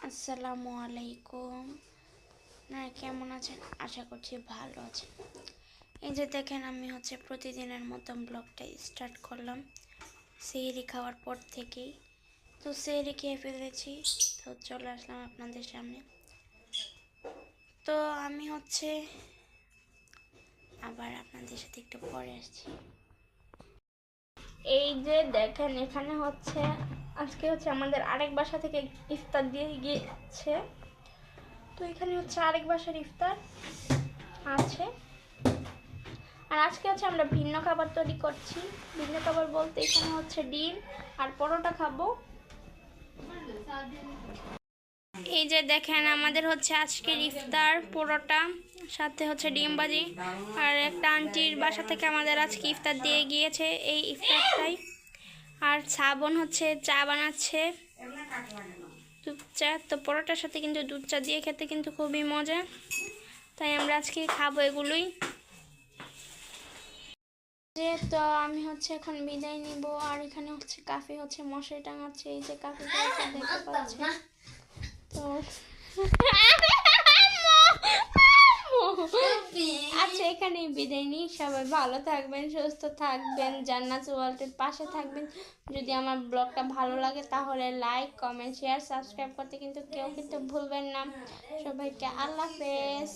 আসসালামু আলাইকুম। আপনারা কেমন আছেন? আশা করছি ভালো আছেন। এই যে দেখেন, আমি প্রতিদিনের মতন ব্লগটা স্টার্ট করলাম সেহরি খাওয়ার পর থেকেই। তো সেহরি খেয়ে ফেলেছি, তো চলে আসলাম আপনাদের সামনে। তো আমি আবার আপনাদের সাথে একটু পরে আসছি। এই যে দেখেন, এখানে আজকে আমাদের আরেক বাসা থেকে ইফতার দিয়ে গিয়েছে। তো এখানে আরেক বাসার ইফতার আছে। আর আজকে আমরা ভিন্ন খাবার তৈরি করছি। ভিন্ন খাবার বলতে এখানে ডিম আর পরোটা খাবো। এই যে দেখেন, আমাদের আজকের ইফতার পরোটা, সাথে ডিম ভাজি। আর একটা আন্টির বাসা থেকে আমাদের আজকে ইফতার দিয়ে গিয়েছে এই ইফতারটাই। আর শ্রাবণ চা বানাচ্ছে, দুধ চা। তো পরোটার সাথে কিন্তু দুধ চা দিয়ে খেতে কিন্তু খুবই মজা, তাই আমরা আজকে খাবো এগুলোই। তো আমি এখন বিদায় নিব। আর এখানে কাফি মশারি টাঙাচ্ছে। এই যে কাফি দেখতে পাচ্ছি। তো আচ্ছা, এখানেই বিদায় নিই। সবাই ভালো থাকবেন, সুস্থ থাকবেন, জান্নাত ওয়ার্ল্ডের পাশে থাকবেন। যদি আমার ব্লগটা ভালো লাগে তাহলে লাইক, কমেন্ট, শেয়ার, সাবস্ক্রাইব করতে কিন্তু কেউ ভুলবেন না। সবাইকে আল্লাহ হাফেজ।